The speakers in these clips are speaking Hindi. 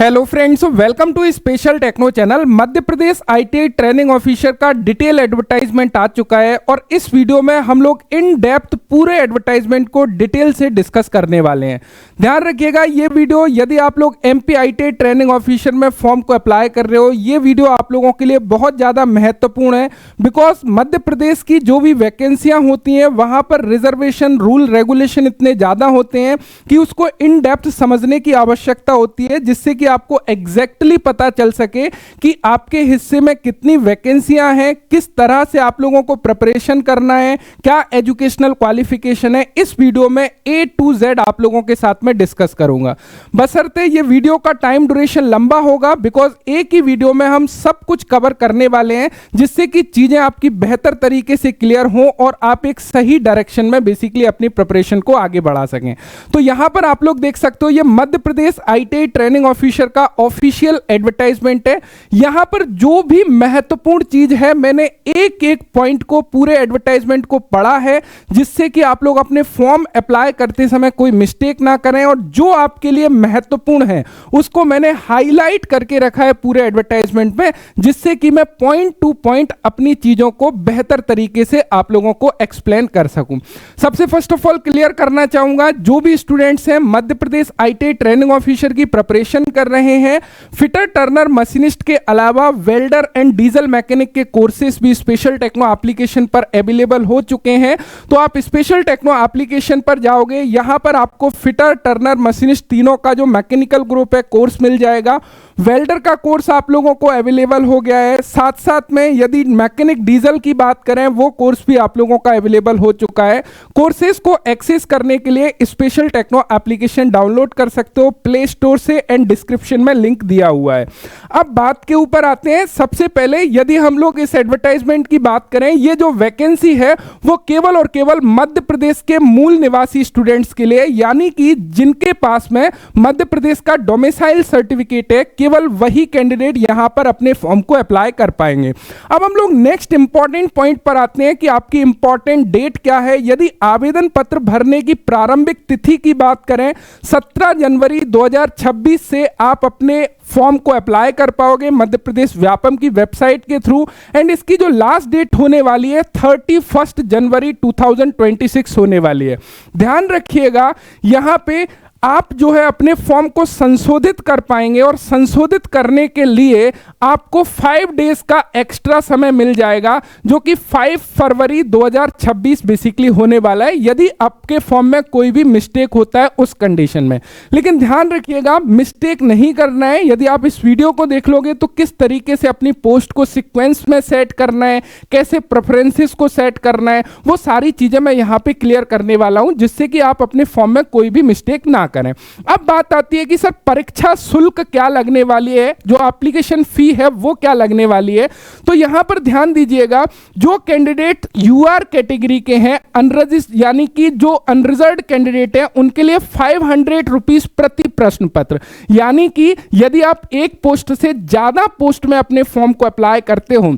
Hello friends, welcome to special techno channel. Madhya Pradesh ITI training officer का डिटेल एडवर्टाइजमेंट आ चुका है और इस वीडियो में हम लोग इन डेप्थ पूरे एडवर्टाइजमेंट को डिटेल से डिस्कस करने वाले हैं। ध्यान रखिएगा, ये वीडियो यदि आप लोग एमपी आईटीआई ट्रेनिंग ऑफिसर में फॉर्म को अप्लाई कर रहे हो, ये वीडियो आप लोगों के लिए बहुत ज़्यादा महत्वपूर्ण है। बिकॉज मध्य प्रदेश की जो भी वैकेंसियाँ होती हैं वहाँ पर रिजर्वेशन रूल रेगुलेशन इतने ज़्यादा होते हैं कि उसको इन डेप्थ समझने की आवश्यकता होती है, जिससे कि आपको एग्जैक्टली पता चल सके कि आपके हिस्से में कितनी वैकेंसियां हैं, किस तरह से आप लोगों को प्रिपरेशन करना है, क्या एजुकेशनल क्वालिफिकेशन है। इस वीडियो में A to Z आप लोगों के साथ में डिस्कस करूंगा। बशर्ते ये वीडियो का टाइम ड्यूरेशन लंबा होगा, बिकॉज एक ही वीडियो में हम सब कुछ कवर करने वाले हैं, जिससे कि चीजें आपकी बेहतर तरीके से क्लियर हो और आप एक सही डायरेक्शन में बेसिकली अपनी प्रिपरेशन को आगे बढ़ा सकें। तो यहां पर आप लोग देख सकते हो, ये मध्य प्रदेश आईटीआई ट्रेनिंग ऑफिसर का ऑफिशियल एडवर्टाइजमेंट है। यहां पर जो भी महत्वपूर्ण चीज है, मैंने एक एक पॉइंट को पूरे एडवर्टाइजमेंट को पढ़ा है, जिससे कि आप लोग अपने फॉर्म अप्लाई करते समय कोई मिस्टेक ना करें, और जो आपके लिए महत्वपूर्ण है उसको मैंने हाईलाइट करके रखा है पूरे एडवर्टाइजमेंट में, जिससे कि मैं पॉइंट टू पॉइंट अपनी चीजों को बेहतर तरीके से आप लोगों को एक्सप्लेन कर सकूं। सबसे फर्स्ट ऑफ ऑल क्लियर करना चाहूंगा, जो भी स्टूडेंट्स हैं मध्य प्रदेश आईटीआई ट्रेनिंग ऑफिसर की प्रिपरेशन कर रहे हैं, फिटर टर्नर मशीनिस्ट के अलावा वेल्डर एंड डीजल मैकेनिक के कोर्सेज भी स्पेशल टेक्नो एप्लीकेशन पर अवेलेबल हो चुके हैं। तो आप स्पेशल टेक्नो एप्लीकेशन पर जाओगे, यहां पर आपको फिटर टर्नर मशीनिस्ट तीनों का जो मैकेनिकल ग्रुप है कोर्स मिल जाएगा। वेल्डर का कोर्स आप लोगों को अवेलेबल हो गया है, साथ साथ में यदि मैकेनिक डीजल की बात करें वो कोर्स भी आप लोगों का अवेलेबल हो चुका है। कोर्सेज को एक्सेस करने के लिए स्पेशल टेक्नो एप्लीकेशन डाउनलोड कर सकते हो प्ले स्टोर से, एंड डिस्क्रिप्शन में लिंक दिया हुआ है। अब बात के ऊपर आते हैं। सबसे पहले यदि हम लोग इस एडवर्टाइजमेंट की बात करें, ये जो वैकेंसी है वो केवल और केवल मध्य प्रदेश के मूल निवासी स्टूडेंट्स के लिए, यानी कि जिनके पास में मध्य प्रदेश का डोमिसाइल सर्टिफिकेट है, केवल वही कैंडिडेट यहां पर अपने फॉर्म को अप्लाई कर पाएंगे। अब हम लोग नेक्स्ट इंपॉर्टेंट पॉइंट पर आते हैं कि आपकी इंपॉर्टेंट डेट क्या है। यदि आवेदन पत्र भरने की प्रारंभिक तिथि की बात करें, 17 जनवरी 2026 से आप अपने फॉर्म को अप्लाई कर पाओगे मध्य प्रदेश व्यापम की वेबसाइट के थ्रू, एंड इसकी जो लास्ट डेट होने वाली है 31 जनवरी 2026 होने वाली है। ध्यान रखिएगा, यहां पे आप जो है अपने फॉर्म को संशोधित कर पाएंगे, और संशोधित करने के लिए आपको 5 डेज का एक्स्ट्रा समय मिल जाएगा, जो कि 5 फरवरी 2026 बेसिकली होने वाला है, यदि आपके फॉर्म में कोई भी मिस्टेक होता है उस कंडीशन में। लेकिन ध्यान रखिएगा, मिस्टेक नहीं करना है। यदि आप इस वीडियो को देख लोगे तो किस तरीके से अपनी पोस्ट को सीक्वेंस में सेट करना है, कैसे प्रेफरेंसेस को सेट करना है, वो सारी चीजें मैं यहां पे क्लियर करने वाला हूं, जिससे कि आप अपने फॉर्म में कोई भी मिस्टेक ना करें। अब बात आती है कि सर परीक्षा शुल्क क्या लगने वाली है, जो एप्लीकेशन फी है वो क्या लगने वाली है। तो यहां पर ध्यान दीजिएगा, जो कैंडिडेट यूआर कैटेगरी के हैं, अनरजिस्टर्ड यानी कि जो अनरिजर्व्ड कैंडिडेट है, उनके लिए 500 रुपीज प्रति प्रश्न पत्र, यानी कि यदि आप एक पोस्ट से ज्यादा पोस्ट में अपने फॉर्म को अप्लाई करते हो,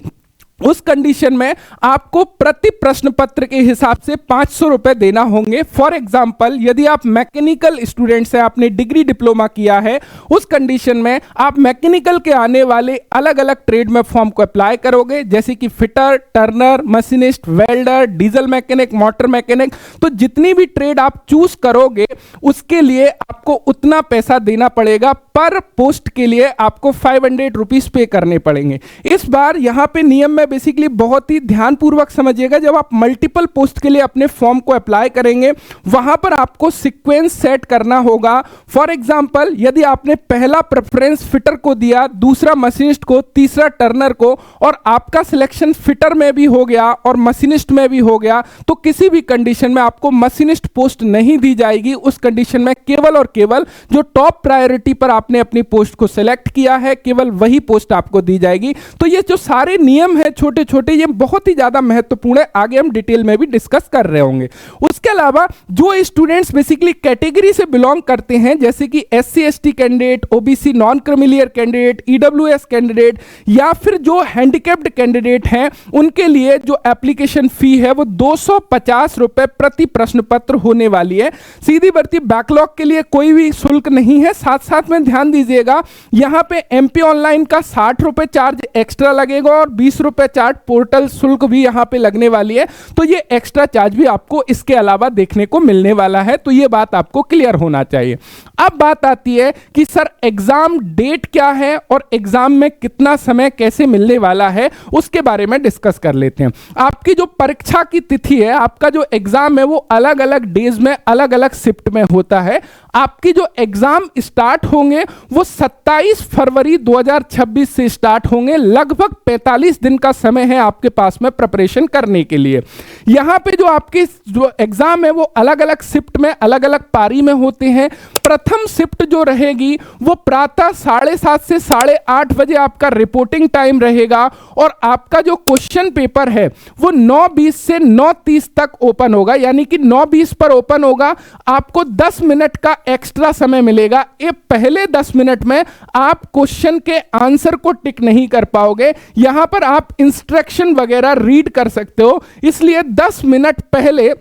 उस कंडीशन में आपको प्रति प्रश्न पत्र के हिसाब से 500 रुपए देना होंगे। फॉर एग्जांपल, यदि आप मैकेनिकल स्टूडेंट्स हैं, आपने डिग्री डिप्लोमा किया है, उस कंडीशन में आप मैकेनिकल के आने वाले अलग अलग ट्रेड में फॉर्म को अप्लाई करोगे, जैसे कि fitter Turner machinist welder diesel mechanic motor mechanic. तो जितनी भी ट्रेड आप चूज करोगे उसके लिए आपको उतना पैसा देना पड़ेगा। पर पोस्ट के लिए आपको 500 रुपीज पे करने पड़ेंगे। इस बार यहां पे नियम में बेसिकली बहुत ही ध्यानपूर्वक समझिएगा, जब आप मल्टीपल पोस्ट के लिए अपने फॉर्म को अप्लाई करेंगे, वहां पर आपको सीक्वेंस सेट करना होगा। फॉर एग्जांपल, यदि आपने पहला प्रेफरेंस फिटर को दिया, दूसरा मशीनिस्ट को, तीसरा टर्नर को, और आपका सिलेक्शन फिटर में भी हो गया और मशीनिस्ट में भी हो गया, तो किसी भी कंडीशन में आपको मशीनिस्ट पोस्ट नहीं दी जाएगी। उस कंडीशन में केवल और केवल जो टॉप प्रायोरिटी पर आपने अपनी पोस्ट को सिलेक्ट किया है, केवल वही पोस्ट आपको दी जाएगी। तो ये जो सारे नियम है छोटे छोटे, ये बहुत ही ज्यादा महत्वपूर्ण है, आगे हम डिटेल में भी डिस्कस कर रहे होंगे। उसके अलावा जो स्टूडेंट्स बेसिकली कैटेगरी से बिलोंग करते हैं, जैसे कि SC ST candidate, OBC non creamy layer candidate, EWS candidate या फिर जो हैंडिकैप्ड कैंडिडेट हैं, उनके लिए जो एप्लीकेशन फी है वो 250 रुपए प्रति प्रश्न पत्र होने वाली है। सीधी भर्ती बैकलॉग के लिए कोई भी शुल्क नहीं है। साथ साथ में ध्यान दीजिएगा, यहां पे MP ऑनलाइन का 60 रुपए चार्ज एक्स्ट्रा लगेगा और 20 रुपए चार्ज पोर्टल शुल्क भी यहां पे लगने वाली है। तो ये एक्स्ट्रा चार्ज भी आपको इसके अलावा देखने को मिलने वाला है, तो ये बात आपको क्लियर होना चाहिए। अब बात आती है कि सर एग्जाम डेट क्या है और एग्जाम में कितना समय कैसे मिलने वाला है, उसके बारे में डिस्कस कर लेते हैं। आपकी जो परीक्षा की तिथि है, आपका जो एग्जाम है वो अलग अलग डेज में अलग अलग शिफ्ट में होता है। आपकी जो एग्जाम स्टार्ट होंगे वो 27 फरवरी 2026 से स्टार्ट होंगे। लगभग 45 दिन का समय है आपके पास में प्रिपरेशन करने के लिए। यहां पे जो आपके जो एग्जाम है वो अलग अलग शिफ्ट में अलग अलग पारी में होते हैं। प्रथम शिफ्ट जो रहेगी वो प्रातः 7:30 से 8:30 बजे आपका रिपोर्टिंग टाइम रहेगा और आपका जो क्वेश्चन पेपर है वो 9:20 से 9:30 तक ओपन होगा, यानी कि 9:20 पर ओपन होगा। आपको 10 मिनट का एक्स्ट्रा समय मिलेगा। ये पहले 10 मिनट में आप क्वेश्चन के आंसर को टिक नहीं कर पाओगे, यहां पर आप इंस्ट्रक्शन वगैरह रीड कर सकते हो, इसलिए 10 मिनट पहले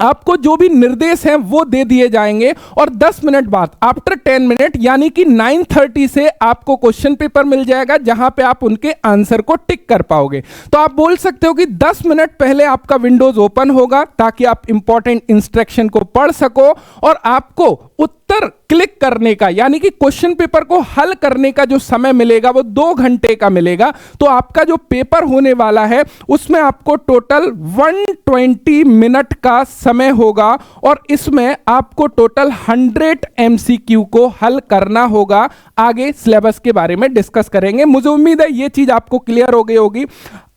आपको जो भी निर्देश हैं वो दे दिए जाएंगे और 10 मिनट बाद आफ्टर 10 मिनट यानी कि 9:30 से आपको क्वेश्चन पेपर मिल जाएगा, जहां पे आप उनके आंसर को टिक कर पाओगे। तो आप बोल सकते हो कि 10 मिनट पहले आपका विंडोज ओपन होगा ताकि आप इंपॉर्टेंट इंस्ट्रक्शन को पढ़ सको और आपको उत्तर क्लिक करने का यानी कि क्वेश्चन पेपर को हल करने का जो समय मिलेगा वो 2 घंटे का मिलेगा। तो आपका जो पेपर होने वाला है उसमें आपको टोटल 120 मिनट का समय होगा और इसमें आपको टोटल 100 MCQ को हल करना होगा। आगे सिलेबस के बारे में डिस्कस करेंगे। मुझे उम्मीद है ये चीज आपको क्लियर हो गई होगी।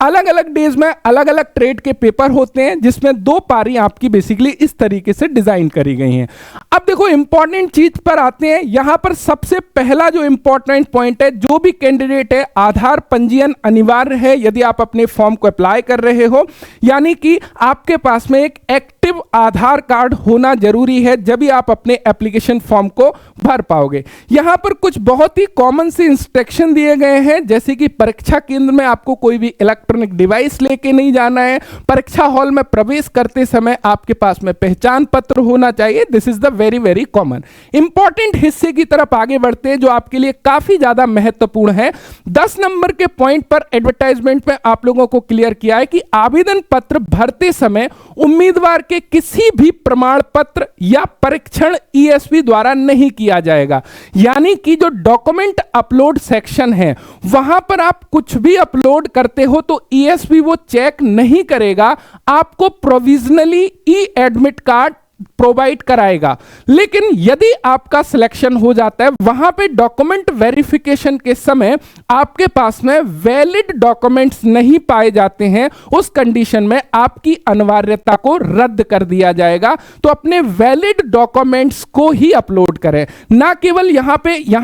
अलग अलग डेज में अलग अलग ट्रेड के पेपर होते हैं, जिसमें 2 पारी आपकी बेसिकली इस तरीके से डिजाइन करी गई हैं। अब देखो इंपॉर्टेंट चीज पर आते हैं। यहां पर सबसे पहला जो इंपॉर्टेंट पॉइंट है, जो भी कैंडिडेट है आधार पंजीयन अनिवार्य है यदि आप अपने फॉर्म को अप्लाई कर रहे हो, यानी कि आपके पास में एक एक्टिव आधार कार्ड होना जरूरी है, जब भी आप अपने एप्लीकेशन फॉर्म को भर पाओगे। यहां पर कुछ बहुत ही कॉमन से इंस्ट्रक्शन दिए गए हैं, जैसे कि परीक्षा केंद्र में आपको कोई भी इलेक्ट्रॉनिक डिवाइस लेके नहीं जाना है। परीक्षा हॉल में प्रवेश करते समय आपके पास में पहचान पत्र होना चाहिए। This is the very very common. Important हिस्से की तरफ आगे बढ़ते हैं जो आपके लिए काफी ज्यादा महत्वपूर्ण है। 10 नंबर के पॉइंट पर एडवर्टाइजमेंट में आप लोगों को क्लियर किया है कि आवेदन पत्र भरते समय उम्मीदवार के किसी भी प्रमाण पत्र या परीक्षण ESV द्वारा नहीं किया जाएगा। यानी कि जो डॉक्यूमेंट अपलोड सेक्शन है वहां पर आप कुछ भी अपलोड करते हो तो ESV वो चेक नहीं करेगा, आपको प्रोविजनली ई-एडमिट कार्ड प्रोवाइड कराएगा। लेकिन यदि आपका सिलेक्शन हो जाता है, वहां पे डॉक्यूमेंट वेरिफिकेशन के समय आपके पास में वैलिड डॉक्यूमेंट्स नहीं पाए जाते हैं, उस कंडीशन में आपकी अनिवार्यता को रद्द कर दिया जाएगा। तो अपने वैलिड डॉक्यूमेंट्स को ही अपलोड करें, ना केवल यहां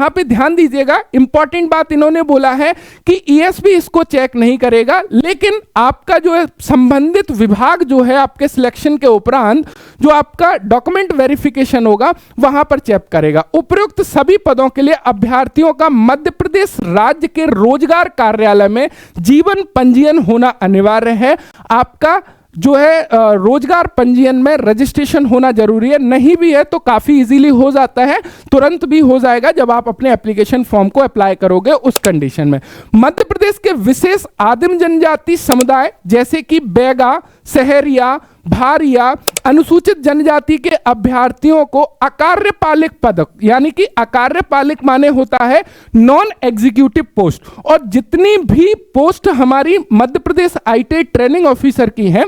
पे ध्यान दीजिएगा। इंपॉर्टेंट बात इन्होंने बोला है कि ESV इसको चेक नहीं करेगा, लेकिन आपका जो है संबंधित विभाग जो है आपके सिलेक्शन के उपरांत जो आपका डॉक्यूमेंट वेरिफिकेशन होगा वहां पर चेक करेगा। उपयुक्त सभी पदों के लिए अभ्यर्थियों का मध्य प्रदेश राज्य के रोजगार कार्यालय में जीवन पंजीयन होना अनिवार्य है। आपका जो है रोजगार पंजीयन में रजिस्ट्रेशन होना जरूरी है। नहीं भी है तो काफी इजीली हो जाता है, तुरंत भी हो जाएगा जब आप अपने एप्लीकेशन फॉर्म को अप्लाई करोगे उस कंडीशन में। मध्य प्रदेश के विशेष आदिम जनजाति समुदाय जैसे कि बैगा, सहरिया, भारिया, अनुसूचित जनजाति के अभ्यर्थियों को अकार्यपालिक पद, यानी कि अकार्यपालिक माने होता है नॉन एग्जीक्यूटिव पोस्ट, और जितनी भी पोस्ट हमारी Madhya Pradesh ITI training officer की हैं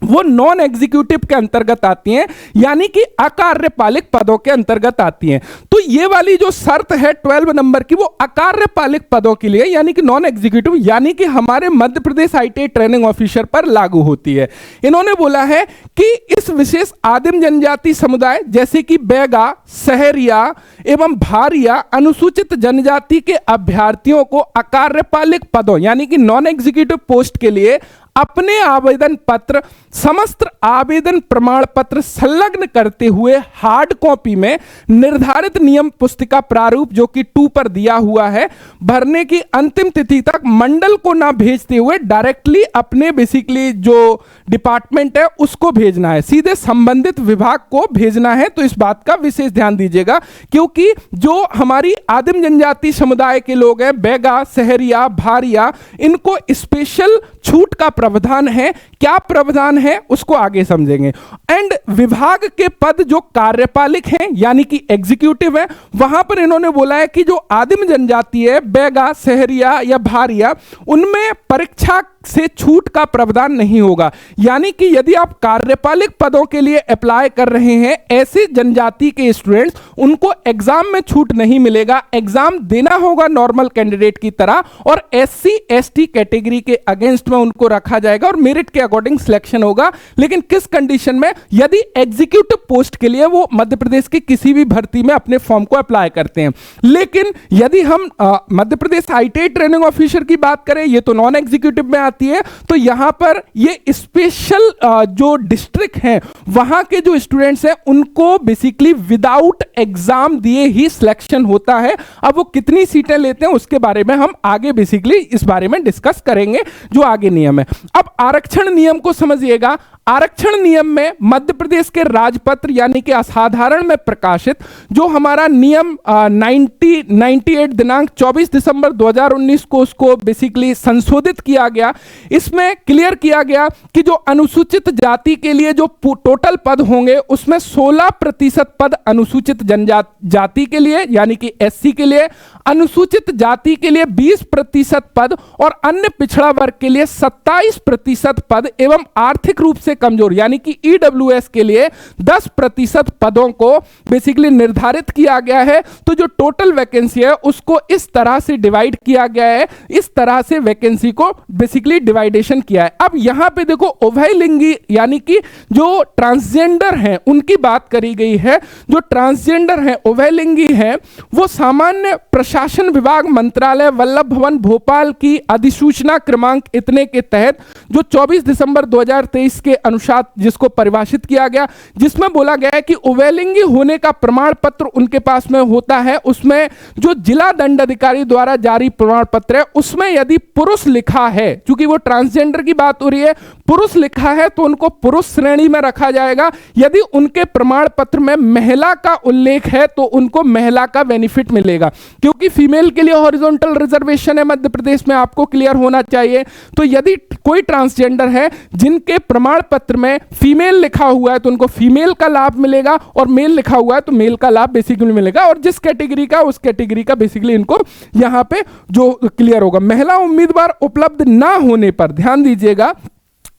वो नॉन एग्जीक्यूटिव के अंतर्गत आती हैं, यानी कि अकार्यपालिक पदों के अंतर्गत आती हैं। तो ये वाली जो शर्त है 12 नंबर की, वो अकार्यपालिक पदों के लिए यानी कि नॉन एग्जीक्यूटिव यानी कि हमारे मध्य प्रदेश आईटीआई ट्रेनिंग ऑफिसर पर लागू होती है। इन्होंने बोला है कि इस विशेष आदिम जनजाति समुदाय जैसे कि बैगा, सहरिया एवं भारिया अनुसूचित जनजाति के अभ्यर्थियों को अकार्यपालिक पदों यानी कि नॉन एग्जीक्यूटिव पोस्ट के लिए अपने आवेदन पत्र, समस्त आवेदन प्रमाण पत्र संलग्न करते हुए हार्ड कॉपी में निर्धारित नियम पुस्तिका प्रारूप जो कि 2 पर दिया हुआ है, भरने की अंतिम तिथि तक मंडल को ना भेजते हुए डायरेक्टली अपने बेसिकली जो डिपार्टमेंट है उसको भेजना है, सीधे संबंधित विभाग को भेजना है। तो इस बात का विशेष ध्यान दीजिएगा, क्योंकि जो हमारी आदिम जनजाति समुदाय के लोग हैं, बैगा, सहरिया, भारिया, इनको स्पेशल छूट का प्रावधान है। क्या प्रावधान है उसको आगे समझेंगे। एंड विभाग के पद जो कार्यपालिक हैं यानी कि एग्जीक्यूटिव है, वहां पर इन्होंने बोला है कि जो आदिम जनजाति है, बैगा, सहरिया या भारिया, उनमें परीक्षा से छूट का प्रावधान नहीं होगा। यानी कि यदि आप कार्यपालिक पदों के लिए अप्लाई कर रहे हैं, ऐसे जनजाति के स्टूडेंट्स, उनको एग्जाम में छूट नहीं मिलेगा। एग्जाम देना होगा नॉर्मल कैंडिडेट की तरह, और एससी एसटी कैटेगरी के अगेंस्ट में उनको रखा जाएगा और मेरिट के अकॉर्डिंग सिलेक्शन होगा। लेकिन किस कंडीशन में? यदि एग्जीक्यूटिव पोस्ट के लिए वो मध्य प्रदेश की किसी भी भर्ती में अपने फॉर्म को अप्लाई करते हैं। लेकिन यदि हम मध्य प्रदेश आईटीआई ट्रेनिंग ऑफिसर की बात करें, ये तो नॉन एग्जीक्यूटिव में आती है, तो यहां पर ये स्पेशल जो डिस्ट्रिक्ट हैं वहां के जो स्टूडेंट्स हैं उनको बेसिकली विदाउट एग्जाम दिए ही सिलेक्शन होता है। अब वो कितनी सीटें लेते हैं उसके बारे में हम आगे बेसिकली इस बारे में डिस्कस करेंगे जो आगे नियम है। अब आरक्षण नियम को समझिएगा। आरक्षण नियम में मध्य प्रदेश के राजपत्र यानी कि असाधारण में प्रकाशित जो हमारा नियम 98 दिनांक 24 दिसंबर 2019 को उसको बेसिकली संशोधित किया गया। इसमें क्लियर किया गया कि जो अनुसूचित जाति के लिए जो टोटल पद होंगे उसमें 16% पद अनुसूचित जनजाति के लिए यानी कि एससी के लिए, अनुसूचित जाति के लिए 20% पद और अन्य पिछड़ा वर्ग के लिए 27% पद एवं आर्थिक रूप से कमजोर यानी कि ईडब्ल्यूएस के लिए 10% पदों को बेसिकली निर्धारित किया गया है। तो जो टोटल वैकेंसी है उसको इस तरह से डिवाइड किया गया है, इस तरह से वैकेंसी को बेसिकली डिवाइडेशन किया है। अब यहां पे देखो उभयलिंगी यानी कि जो ट्रांसजेंडर हैं उनकी बात करी गई है। जो ट्रांसजेंडर हैं, उभयलिंगी हैं, वो सामान्य प्रशासन विभाग मंत्रालय वल्लभ भवन भोपाल की अधिसूचना क्रमांक इतने के तहत जो 24 दिसंबर 2023 के अनुसार जिसको परिभाषित किया गया, जिसमें बोला गया है कि उभयलिंगी होने का प्रमाण पत्र उनके पास में होता है। उसमें जो जिला दंडाधिकारी द्वारा जारी प्रमाण पत्र है उसमें यदि पुरुष लिखा है, क्योंकि वो ट्रांसजेंडर की बात हो रही है, पुरुष लिखा है तो उनको पुरुष श्रेणी में रखा जाएगा। यदि उनके प्रमाण पत्र में महिला का उल्लेख है तो उनको महिला का बेनिफिट मिलेगा, क्योंकि फीमेल के लिए हॉरिजॉन्टल रिजर्वेशन है मध्य प्रदेश में, आपको क्लियर होना चाहिए। तो यदि कोई ट्रांसजेंडर है जिनके प्रमाण पत्र में फीमेल लिखा हुआ है तो उनको फीमेल का लाभ मिलेगा, और मेल लिखा हुआ है तो मेल का लाभ बेसिकली मिलेगा, और जिस कैटेगरी का उस कैटेगरी का बेसिकली इनको यहां पे जो क्लियर होगा। महिला उम्मीदवार उपलब्ध ना होने पर ध्यान दीजिएगा,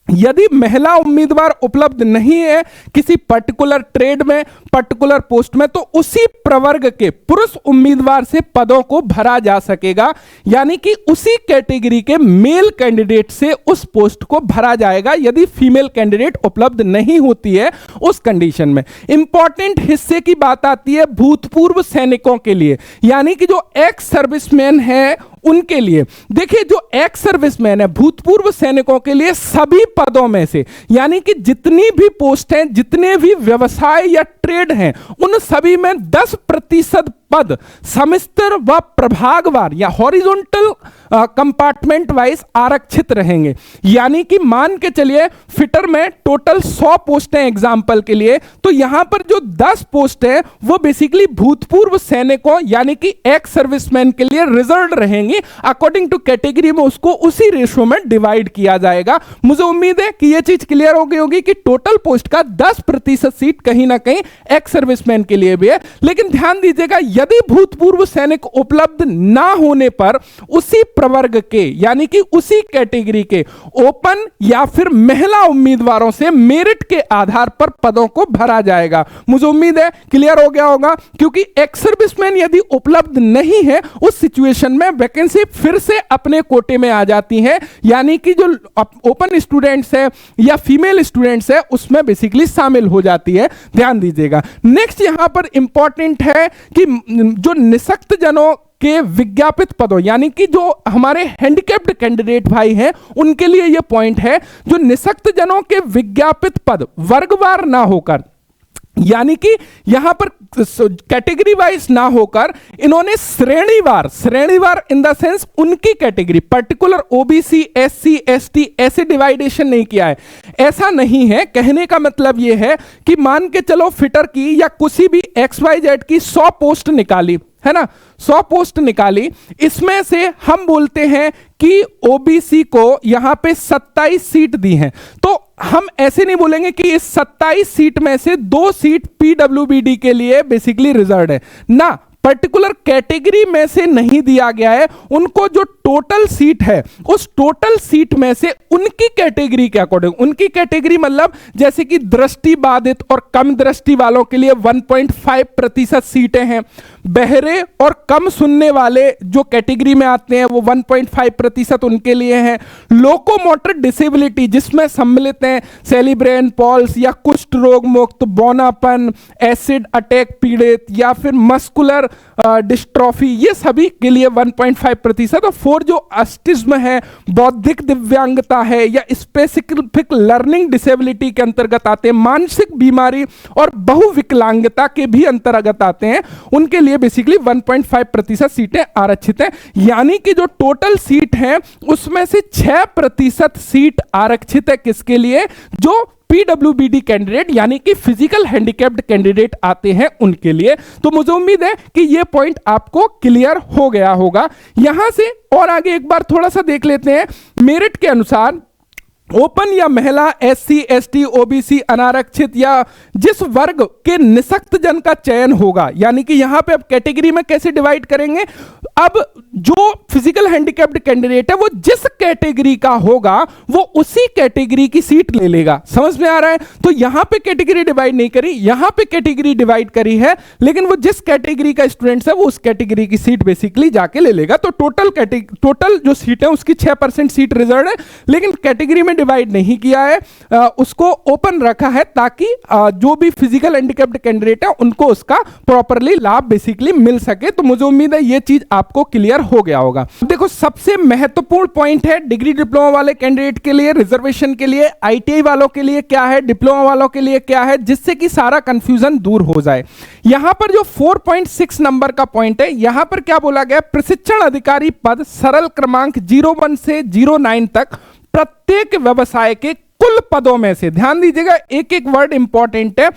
यदि महिला उम्मीदवार उपलब्ध नहीं है किसी पर्टिकुलर ट्रेड में, पर्टिकुलर पोस्ट में, तो उसी प्रवर्ग के पुरुष उम्मीदवार से पदों को भरा जा सकेगा, यानी कि उसी कैटेगरी के मेल कैंडिडेट से उस पोस्ट को भरा जाएगा यदि फीमेल कैंडिडेट उपलब्ध नहीं होती है उस कंडीशन में। इंपॉर्टेंट हिस्से की बात आती है भूतपूर्व सैनिकों के लिए, यानी कि जो एक्स सर्विसमैन है उनके लिए। देखिए, जो एक्स सर्विसमैन है, भूतपूर्व सैनिकों के लिए सभी पदों में से, यानी कि जितनी भी पोस्ट हैं, जितने भी व्यवसाय या ट्रेड हैं, उन सभी में 10% पद समिस्तर व प्रभागवार या हॉरिजॉन्टल कंपार्टमेंट वाइज आरक्षित रहेंगे। यानी कि मान के चलिए फिटर में टोटल 100 पोस्ट हैं एग्जाम्पल के लिए, तो यहां पर जो 10 पोस्ट है वो बेसिकली भूतपूर्व सैनिकों यानी कि एक्स सर्विसमैन के लिए रिजर्व रहेंगी। अकॉर्डिंग टू कैटेगरी में उसको उसी रेशो में डिवाइड किया जाएगा। मुझे उम्मीद है कि यह चीज क्लियर हो गई होगी कि टोटल पोस्ट का 10% सीट कहीं ना कहीं एक्स सर्विसमैन के लिए भी है। लेकिन ध्यान दीजिएगा यदि भूतपूर्व सैनिक उपलब्ध ना होने पर उसी प्रवर्ग के यानी कि उसी कैटेगरी के ओपन या फिर महिला उम्मीदवारों से मेरिट के आधार पर पदों को भरा जाएगा। मुझे उम्मीद है क्लियर हो गया होगा, क्योंकि एक्स सर्विसमैन यदि उपलब्ध नहीं है उस सिचुएशन में वैकेंसी फिर से अपने कोटे में आ जाती है, यानी कि जो ओपन स्टूडेंट्स है या फीमेल स्टूडेंट्स है उसमें बेसिकली शामिल हो जाती है। ध्यान दीजिएगा। नेक्स्ट यहां पर इंपॉर्टेंट है कि जो निःशक्त जनों के विज्ञापित पदों यानी कि जो हमारे हैंडिकैप्ड कैंडिडेट भाई हैं उनके लिए यह पॉइंट है, जो निःशक्त जनों के विज्ञापित पद वर्गवार ना होकर यानी कि यहां पर कैटेगरी वाइज ना होकर इन्होंने श्रेणीवार इन द सेंस उनकी category particular OBC SC ST ऐसे डिवाइडेशन नहीं किया है। ऐसा नहीं है, कहने का मतलब यह है कि मान के चलो फिटर की या किसी भी XYZ की 100 पोस्ट निकाली है ना, 100 पोस्ट निकाली, इसमें से हम बोलते हैं कि ओबीसी को यहां पे 27 सीट दी हैं, तो हम ऐसे नहीं बोलेंगे कि इस 27 सीट में से 2 सीट पीडब्ल्यूबीडी के लिए बेसिकली रिजर्व है ना, पर्टिकुलर कैटेगरी में से नहीं दिया गया है। उनको जो टोटल सीट है उस टोटल सीट में से उनकी कैटेगरी के अकॉर्डिंग, उनकी कैटेगरी मतलब जैसे कि दृष्टि बाधित और कम दृष्टि वालों के लिए 1.5% सीटें हैं, बहरे और कम सुनने वाले जो कैटेगरी में आते हैं वो 1.5% उनके लिए हैं, लोकोमोटर डिसेबिलिटी जिसमें सम्मिलित हैं सेलिब्रेन पॉल्स या कुष्ठ रोग मुक्त, बौनापन, एसिड अटैक पीड़ित या फिर मस्कुलर डिस्ट्रॉफी, ये सभी के लिए 1.5%। और 4 जो ऑटिज्म है, बौद्धिक दिव्यांगता है या स्पेसिफिक लर्निंग डिसेबिलिटी के अंतर्गत आते हैं, मानसिक बीमारी और बहुविकलांगता के भी अंतर्गत आते हैं, उनके लिए बेसिकली 1.5% सीटें आरक्षित हैं। यानी कि जो टोटल सीट हैं उसमें से 6% सीट आरक्षित है किसके लिए, जो पीडब्ल्यूबीडी कैंडिडेट यानी कि फिजिकल हैंडिकैप्ड कैंडिडेट आते हैं उनके लिए। तो मुझे उम्मीद है कि यह पॉइंट आपको क्लियर हो गया होगा। यहां से और आगे एक बार थोड़ा सा देख लेते हैं। मेरिट के अनुसार ओपन या महिला, एससी एसटी ओबीसी अनारक्षित या जिस वर्ग के निःशक्त जन का चयन होगा, यानी कि यहां पे अब कैटेगरी में कैसे डिवाइड करेंगे, अब जो फिजिकल हैंडिकैप्ड कैंडिडेट है वो जिस कैटेगरी का होगा वो उसी कैटेगरी की सीट ले लेगा। समझ में आ रहा है? तो यहां पे कैटेगरी डिवाइड नहीं करी, यहां पे कैटेगरी डिवाइड करी है, लेकिन वो जिस कैटेगरी का स्टूडेंट है वो उस कैटेगरी की सीट बेसिकली जाके ले लेगा। तो टोटल जो सीट है उसकी 6% सीट रिजर्व है, लेकिन कैटेगरी में डिवाइड नहीं किया है, उसको ओपन रखा है ताकि जो भी फिजिकल हैंडिकैप्ड कैंडिडेट है उनको उसका प्रॉपरली लाभ बेसिकली मिल सके। तो मुझे उम्मीद है ये चीज आपको क्लियर हो गया होगा। देखो सबसे महत्वपूर्ण पॉइंट है डिग्री डिप्लोमा वाले कैंडिडेट के लिए, रिजर्वेशन के लिए, आईटीआई वालों के लिए क्या है, डिप्लोमा वालों के लिए क्या है, जिससे कि सारा कंफ्यूजन दूर हो जाए। यहां पर जो 4.6 नंबर का पॉइंट है, यहां पर क्या बोला गया, प्रशिक्षण अधिकारी पद सरल क्रमांक 01 से 09 तक प्रत्येक व्यवसाय के कुल पदों में से, ध्यान दीजिएगा एक एक वर्ड इंपॉर्टेंट है,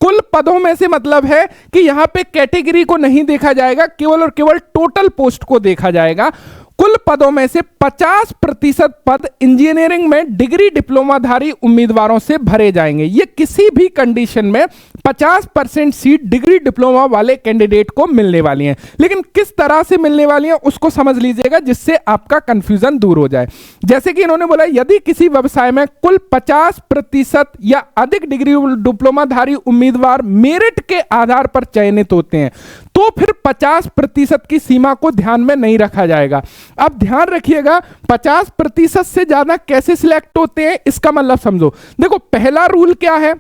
कुल पदों में से मतलब है कि यहां पे कैटेगरी को नहीं देखा जाएगा, केवल और केवल टोटल पोस्ट को देखा जाएगा। कुल पदों में से 50% पद इंजीनियरिंग में डिग्री डिप्लोमाधारी उम्मीदवारों से भरे जाएंगे। ये किसी भी कंडीशन में 50% सीट डिग्री डिप्लोमा वाले कैंडिडेट को मिलने वाली हैं, लेकिन किस तरह से मिलने वाली हैं उसको समझ लीजिएगा जिससे आपका कंफ्यूजन दूर हो जाए। जैसे कि इन्होंने बोला यदि किसी व्यवसाय में कुल 50% या अधिक डिग्री डिप्लोमाधारी उम्मीदवार मेरिट के आधार पर चयनित होते हैं तो फिर 50% की सीमा को ध्यान में नहीं रखा जाएगा। अब ध्यान रखिएगा 50% से ज्यादा कैसे सिलेक्ट होते हैं इसका मतलब समझो। देखो पहला रूल क्या है,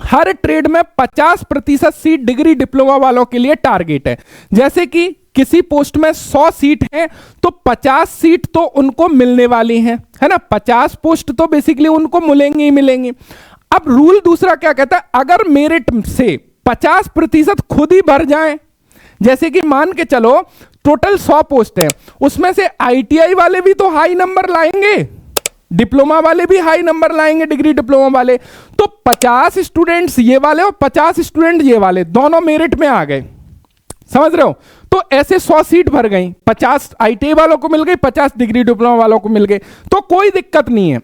हर ट्रेड में 50% सीट डिग्री डिप्लोमा वालों के लिए टारगेट है। जैसे कि किसी पोस्ट में 100 सीट है तो 50 सीट तो उनको मिलने वाली हैं, है ना, 50 पोस्ट तो बेसिकली उनको मिलेंगी ही मिलेंगी। अब रूल दूसरा क्या कहता है, अगर मेरिट से 50% खुद ही भर जाए, जैसे कि मान के चलो टोटल 100 पोस्ट है, उसमें से आईटीआई वाले भी तो हाई नंबर लाएंगे, डिप्लोमा वाले भी हाई नंबर लाएंगे, डिग्री डिप्लोमा वाले, तो 50 स्टूडेंट्स ये वाले और 50 स्टूडेंट ये वाले दोनों मेरिट में आ गए। समझ रहे हो? तो ऐसे 100 सीट भर गई, 50 आईटीआई वालों को मिल गई, 50 डिग्री डिप्लोमा वालों को मिल गए, तो कोई दिक्कत नहीं है।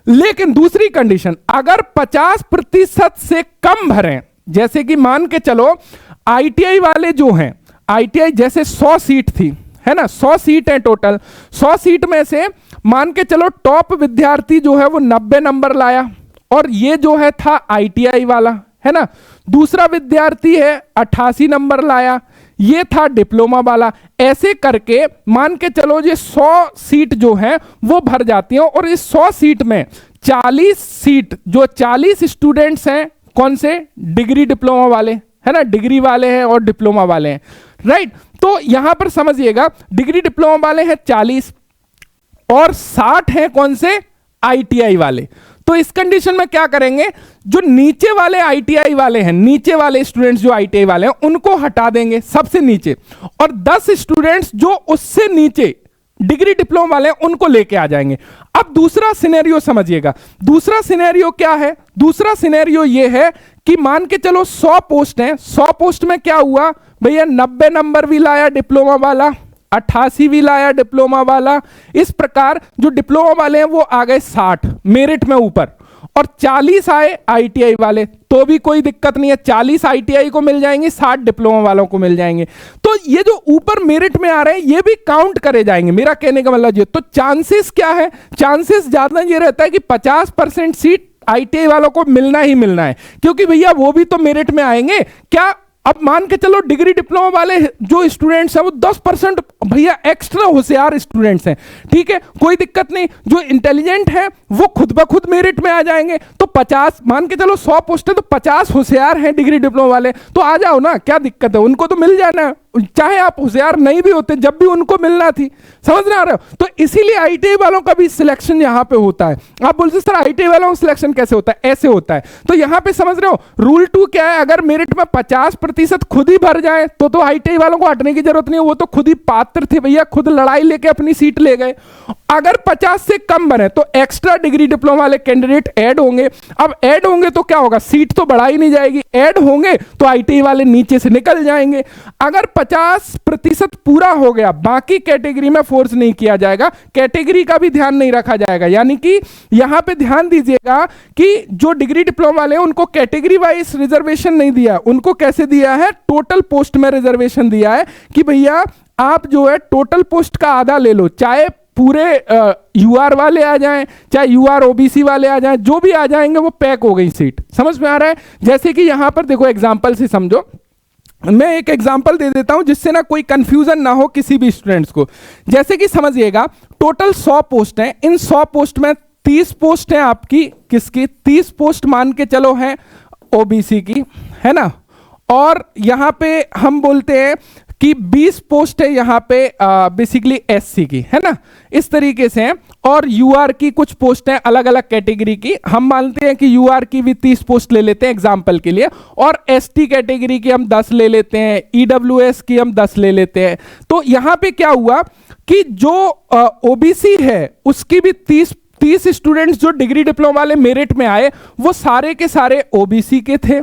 लेकिन दूसरी कंडीशन, अगर 50% से कम भरें, जैसे कि मान के चलो आईटीआई वाले जो हैं आईटीआई जैसे 100 सीट थी, है ना, 100 सीट है टोटल, 100 सीट में से मान के चलो टॉप विद्यार्थी जो है वो 90 नंबर लाया, और ये जो है था आईटीआई वाला, है ना। दूसरा विद्यार्थी है 88 नंबर लाया, ये था डिप्लोमा वाला। ऐसे करके मान के चलो ये 100 सीट जो है वो भर जाती हैं, और इस 100 सीट में 40 सीट जो 40 स्टूडेंट्स हैं, कौन से, डिग्री डिप्लोमा वाले, है ना, डिग्री वाले हैं और डिप्लोमा वाले हैं, राइट। तो यहां पर समझिएगा डिग्री डिप्लोमा वाले हैं 40 और 60 हैं कौन से, आईटीआई वाले। तो इस कंडीशन में क्या करेंगे, जो नीचे वाले आईटीआई वाले हैं, नीचे वाले स्टूडेंट्स जो आईटीआई वाले हैं उनको हटा देंगे सबसे नीचे, और 10 स्टूडेंट्स जो उससे नीचे डिग्री डिप्लोमा वाले हैं उनको लेके आ जाएंगे। अब दूसरा सिनेरियो समझिएगा, दूसरा सिनेरियो क्या है, दूसरा सिनेरियो ये है कि मान के चलो 100 पोस्ट हैं, 100 पोस्ट में क्या हुआ भैया, 90 नंबर भी लाया डिप्लोमा वाला, 88 भी लाया डिप्लोमा वाला, इस प्रकार जो डिप्लोमा वाले हैं वो आ गए 60 मेरिट में ऊपर, और 40 आए आईटीआई वाले, तो भी कोई दिक्कत नहीं है, 40 आईटीआई को मिल जाएंगे, 60 डिप्लोमा वालों को मिल जाएंगे। तो ये जो ऊपर मेरिट में आ रहे हैं ये भी काउंट करे जाएंगे, मेरा कहने का मतलब ये। तो चांसेस क्या है, चांसेस ज्यादा ये रहता है कि 50% सीट आईटीआई वालों को मिलना ही मिलना है, क्योंकि भैया वो भी तो मेरिट में आएंगे। क्या अब मान के चलो डिग्री डिप्लोमा वाले जो स्टूडेंट्स हैं वो 10% भैया एक्स्ट्रा होशियार स्टूडेंट्स हैं, ठीक है, कोई दिक्कत नहीं, जो इंटेलिजेंट है वो खुद ब खुद मेरिट में आ जाएंगे। तो 50 मान के चलो 100 पोस्ट है तो 50 होशियार हैं डिग्री डिप्लोमा वाले, तो आ जाओ ना, क्या दिक्कत है, उनको तो मिल जाना, चाहे आप होशियार नहीं भी होते जब भी उनको मिलना थी, समझ ना आ रहे हो। तो इसीलिए आईटीआई वालों का भी सिलेक्शन यहां पे होता है। आप बोलते सर आईटीआई वालों का सिलेक्शन कैसे होता है, ऐसे होता है। तो यहां पे समझ रहे हो रूल 2 क्या है, अगर मेरिट में 50% खुद ही भर जाए तो आईटीआई वालों को हटने की जरूरत नहीं है, वो तो खुद ही पात्र थे भैया, खुद लड़ाई लेके अपनी सीट ले गए। अगर 50 से कम बने तो एक्स्ट्रा डिग्री डिप्लोमा वाले कैंडिडेट ऐड होंगे। अब ऐड होंगे तो क्या होगा, सीट तो बढ़ाई नहीं जाएगी, ऐड होंगे तो आईटीआई वाले नीचे से निकल जाएंगे। अगर 50% पूरा हो गया, बाकी कैटेगरी में फोर्स नहीं किया जाएगा, कैटेगरी का भी ध्यान नहीं रखा जाएगा। यानी कि यहां पे ध्यान दीजिएगा कि जो डिग्री डिप्लोमा वाले हैं उनको कैटेगरी वाइज रिजर्वेशन नहीं दिया, उनको कैसे दिया है, टोटल पोस्ट में रिजर्वेशन दिया है कि भैया आप जो है टोटल पोस्ट का आधा ले लो, चाहे पूरे यूआर वाले आ जाएं, चाहे यूआर ओबीसी वाले आ जाएं, जो भी आ जाएंगे वो पैक हो गई सीट। समझ में आ रहा है। जैसे कि यहां पर देखो एग्जांपल से समझो, मैं एक एग्जांपल दे देता हूं जिससे ना कोई कंफ्यूजन ना हो किसी भी स्टूडेंट्स को। जैसे कि समझिएगा टोटल 100 पोस्ट हैं, इन 100 पोस्ट में 30 पोस्ट हैं आपकी, किसकी, 30 पोस्ट मान के चलो हैं ओबीसी की, है ना, और यहां पे हम बोलते हैं कि 20 पोस्ट है यहां पे बेसिकली एससी की, है ना, इस तरीके से हैं। और यूआर की कुछ पोस्ट हैं अलग अलग कैटेगरी की, हम मानते हैं कि यूआर की भी 30 पोस्ट ले लेते हैं एग्जांपल के लिए, और एसटी कैटेगरी की हम 10 ले लेते हैं, ईडब्ल्यूएस की हम 10 ले लेते हैं। तो यहां पे क्या हुआ कि जो ओबीसी है उसकी भी 30 स्टूडेंट्स जो डिग्री डिप्लोमा वाले मेरिट में आए वो सारे के सारे ओबीसी के थे,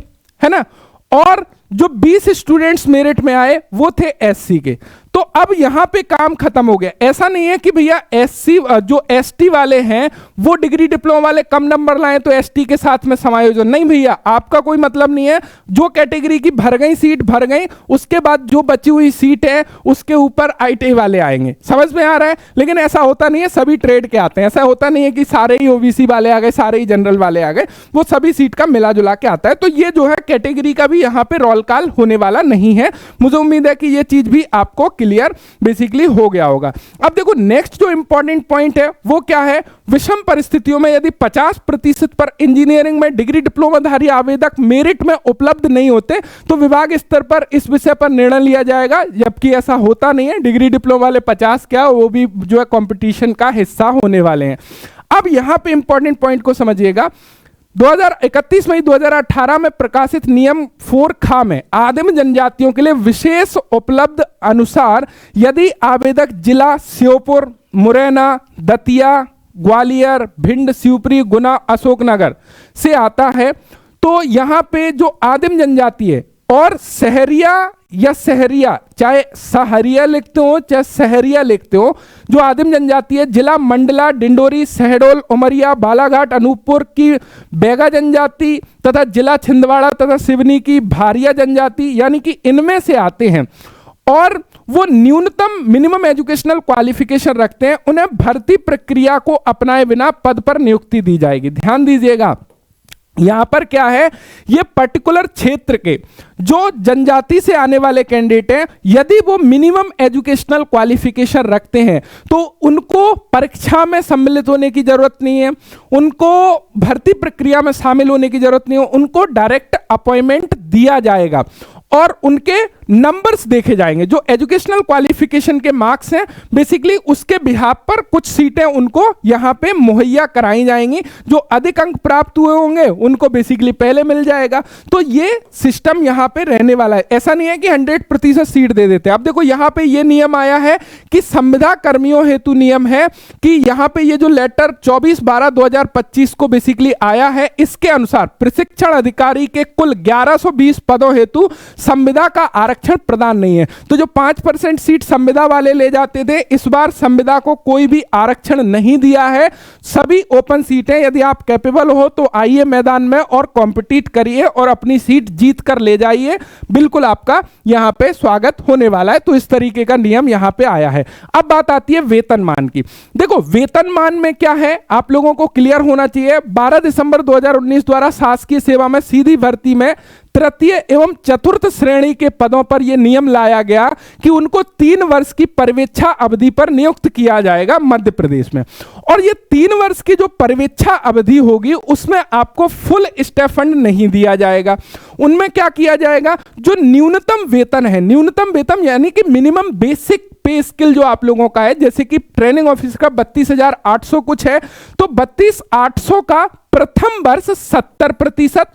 है ना, और जो 20 स्टूडेंट्स मेरिट में आए वो थे एससी के। तो अब यहां पे काम खत्म हो गया। ऐसा नहीं है कि भैया एससी जो एसटी वाले हैं वो डिग्री डिप्लोमा वाले कम नंबर लाए तो एसटी के साथ में समायोजन, नहीं भैया, आपका कोई मतलब नहीं है। जो कैटेगरी की भर गई सीट भर गई, उसके बाद जो बची हुई सीट है उसके ऊपर आईटीआई वाले आएंगे। समझ में आ रहा है। लेकिन ऐसा होता नहीं है, सभी ट्रेड के आते हैं, ऐसा होता नहीं है कि सारे ही ओबीसी वाले आ गए, सारे ही जनरल वाले आ गए, वो सभी सीट का मिला जुला के आता है। तो ये जो है कैटेगरी का भी यहाँ पे रोल कॉल होने वाला नहीं है। मुझे उम्मीद है कि ये चीज भी आपको क्लियर बेसिकली हो गया होगा। अब देखो नेक्स्ट जो इंपॉर्टेंट पॉइंट है वो क्या है, विषम परिस्थितियों में यदि 50% पर इंजीनियरिंग में डिग्री डिप्लोमाधारी आवेदक मेरिट में उपलब्ध नहीं होते तो विभाग स्तर पर इस विषय पर निर्णय लिया जाएगा, जबकि ऐसा होता नहीं है। डिग्री डिप्लोमा वाले 50 क्या वो भी जो है कंपटीशन का हिस्सा होने वाले हैं। अब यहां पे इंपॉर्टेंट पॉइंट को समझिएगा, 31 मई 2018 में प्रकाशित नियम 4 खा में आदिम जनजातियों के लिए विशेष उपलब्ध अनुसार यदि आवेदक जिला श्योपुर, मुरैना, दतिया, ग्वालियर, भिंड, शिवपुरी, गुना, अशोकनगर से आता है तो यहां पे जो आदिम जनजाति है और शहरिया या सहरिया, चाहे सहरिया लिखते हो चाहे सहरिया लिखते हो, जो आदिम जनजाति है जिला मंडला, डिंडोरी, शहडोल, उमरिया, बालाघाट, अनूपपुर की बैगा जनजाति तथा जिला छिंदवाड़ा तथा सिवनी की भारिया जनजाति, यानी कि इनमें से आते हैं और वो न्यूनतम मिनिमम एजुकेशनल क्वालिफिकेशन रखते हैं, उन्हें भर्ती प्रक्रिया को अपनाए बिना पद पर नियुक्ति दी जाएगी। ध्यान दीजिएगा, यहां पर क्या है, ये पर्टिकुलर क्षेत्र के जो जनजाति से आने वाले कैंडिडेट हैं, यदि वो मिनिमम एजुकेशनल क्वालिफिकेशन रखते हैं तो उनको परीक्षा में सम्मिलित होने की जरूरत नहीं है, उनको भर्ती प्रक्रिया में शामिल होने की जरूरत नहीं है, उनको डायरेक्ट अपॉइंटमेंट दिया जाएगा और उनके नंबर्स देखे जाएंगे। जो एजुकेशनल क्वालिफिकेशन के मार्क्स हैं बेसिकली उसके बिहाफ पर कुछ सीटें उनको यहां पे मुहैया कराई जाएंगी। जो अधिक अंक प्राप्त हुए होंगे उनको बेसिकली पहले मिल जाएगा। तो ये सिस्टम यहां पे रहने वाला है। ऐसा नहीं है कि 100% सीट दे देते हैं। अब देखो यहां पे ये नियम आया है कि संविदा कर्मियों हेतु नियम है कि यहां पे ये जो लेटर 24/12/2025 को बेसिकली आया है, इसके अनुसार प्रशिक्षण अधिकारी के कुल 1120 पदों हेतु संविदा का आरक्षण प्रदान नहीं है। तो जो 5% सीट संविदा वाले ले जाते थे, इस बार संविदा को कोई भी आरक्षण नहीं दिया है, सभी ओपन सीटें। यदि आप कैपेबल हो तो आइए मैदान में और कॉम्पिटिट करिए और अपनी सीट जीत कर ले जाइए, बिल्कुल आपका यहां पे स्वागत होने वाला है। तो इस तरीके का नियम यहां पे आया है। अब बात आती है वेतनमान की। देखो वेतनमान में क्या है, आप लोगों को क्लियर होना चाहिए। 12 दिसंबर 2019 द्वारा शासकीय सेवा में सीधी भर्ती में तृतीय एवं चतुर्थ श्रेणी के पदों पर यह नियम लाया गया कि उनको 3 वर्ष की पर्यवेक्षा अवधि पर नियुक्त किया जाएगा मध्य प्रदेश में। और ये 3 वर्ष की जो पर्यवेक्षा अवधि होगी उसमें आपको फुल स्टाइपेंड नहीं दिया जाएगा। उनमें क्या किया जाएगा, जो न्यूनतम वेतन है, न्यूनतम वेतन यानी कि मिनिमम बेसिक पे स्किल जो आप लोगों का है, जैसे कि ट्रेनिंग ऑफिसर का 32,800 कुछ है, तो 32,800 का प्रथम वर्ष 70%,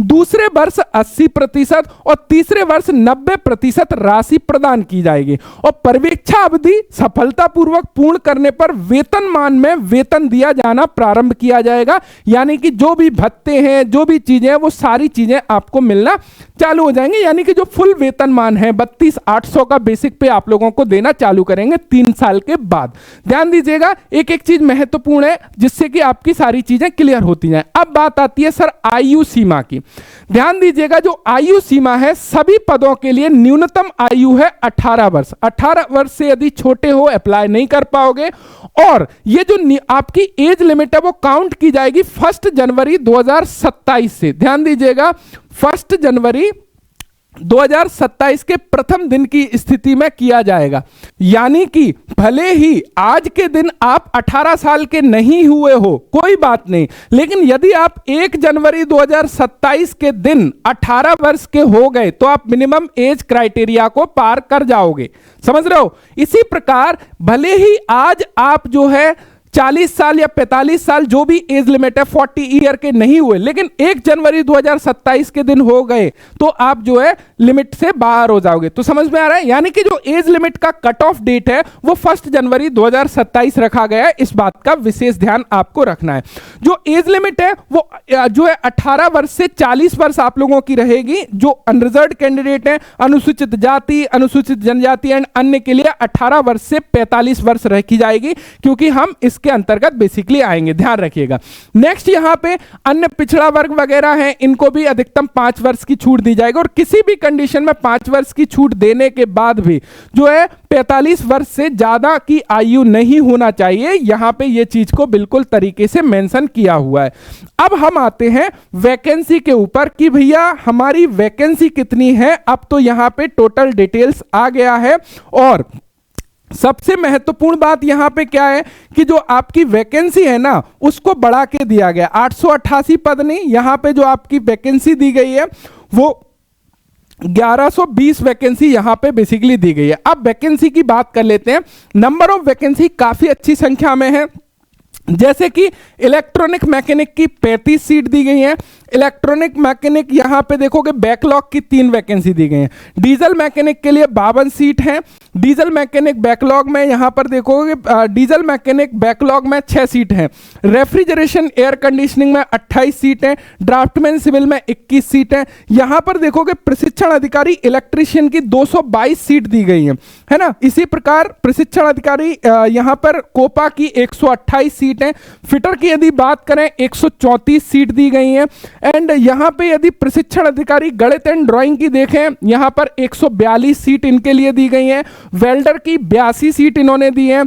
दूसरे वर्ष 80% और तीसरे वर्ष 90% राशि प्रदान की जाएगी। और पर्यवेक्षा अवधि सफलतापूर्वक पूर्ण करने पर वेतनमान में वेतन दिया जाना प्रारंभ किया जाएगा। यानी कि जो भी भत्ते हैं, जो भी चीजें हैं, वो सारी चीजें आपको मिलना चालू हो जाएंगे। यानी कि जो फुल वेतनमान है 32,800 का बेसिक पे आप लोगों को देना चालू करेंगे 3 साल के बाद। ध्यान दीजिएगा, एक एक चीज महत्वपूर्ण है जिससे कि आपकी सारी चीजें क्लियर होती जाए। अब बात आती है सर आयु सीमा की। ध्यान दीजिएगा, जो आयु सीमा है सभी पदों के लिए न्यूनतम आयु है 18 वर्ष। 18 वर्ष से यदि छोटे हो अप्लाई नहीं कर पाओगे। और ये जो आपकी एज लिमिट है वो काउंट की जाएगी 1 जनवरी 2027 से। ध्यान दीजिएगा, 1 जनवरी 2027 के प्रथम दिन की स्थिति में किया जाएगा। यानी कि भले ही आज के दिन आप 18 साल के नहीं हुए हो कोई बात नहीं, लेकिन यदि आप 1 जनवरी 2027 के दिन 18 वर्ष के हो गए तो आप मिनिमम एज क्राइटेरिया को पार कर जाओगे। समझ रहे हो? इसी प्रकार भले ही आज आप जो है 40 साल या 45 साल जो भी एज लिमिट है 40 ईयर के नहीं हुए, लेकिन 1 जनवरी 2027 के दिन हो गए तो आप जो है लिमिट से बाहर हो जाओगे। तो समझ में आ रहा है? यानी कि जो एज लिमिट का कट ऑफ डेट है वो 1 जनवरी 2027 रखा गया है। इस बात का विशेष ध्यान आपको रखना है। जो एज लिमिट है वो जो है 18 वर्ष से 40 वर्ष आप लोगों की रहेगी। जो अनरिजर्व्ड कैंडिडेट है, अनुसूचित जाति, अनुसूचित जनजाति एंड अन्य के लिए 18 वर्ष से 45 वर्ष रखी जाएगी, क्योंकि हम इसके अंतर्गत बेसिकली आएंगे। ध्यान रखिएगा। नेक्स्ट यहां पे अन्य पिछड़ा वर्ग वगैरह हैं, इनको भी अधिकतम 5 वर्ष की छूट दी जाएगी। और किसी भी कंडीशन में 5 वर्ष की छूट देने के बाद भी जो है 45 वर्ष से ज्यादा की आयु नहीं होना चाहिए। यहां पे ये चीज को बिल्कुल तरीके से मेंशन किया हुआ है। अब हम आते हैं वैकेंसी के ऊपर कि भैया हमारी वैकेंसी कितनी है। अब तो यहां पे टोटल डिटेल्स आ गया है। और सबसे महत्वपूर्ण बात यहां पे क्या है कि जो आपकी वैकेंसी है ना उसको बढ़ा के दिया गया। 888 पद नहीं, यहां पे जो आपकी वैकेंसी दी गई है वो 1120 वैकेंसी यहां पे बेसिकली दी गई है। अब वैकेंसी की बात कर लेते हैं। नंबर ऑफ वैकेंसी काफी अच्छी संख्या में है। जैसे कि इलेक्ट्रॉनिक मैकेनिक की 35 सीट दी गई है। इलेक्ट्रॉनिक मैकेनिक यहां पे देखोगे बैकलॉग की 3 वैकेंसी दी गई है। डीजल मैकेनिक के लिए 52 सीट है। डीजल मैकेनिक बैकलॉग में यहां पर देखोगे डीजल मैकेनिक बैकलॉग में 6 सीट है। रेफ्रिजरेशन एयर कंडीशनिंग में 28 सीट है। ड्राफ्टमैन सिविल में 21 सीट है। यहां पर देखोगे प्रशिक्षण अधिकारी इलेक्ट्रीशियन की 222 सीट दी गई है। है ना। इसी प्रकार प्रशिक्षण अधिकारी यहाँ पर कोपा की 128 सीट है। फिटर की यदि बात करें 134 सीट दी गई है। एंड यहाँ पे यदि प्रशिक्षण अधिकारी गणित एंड ड्राइंग की देखें, यहाँ पर 142 सीट इनके लिए दी गई है। वेल्डर की 82 सीट इन्होंने दी है।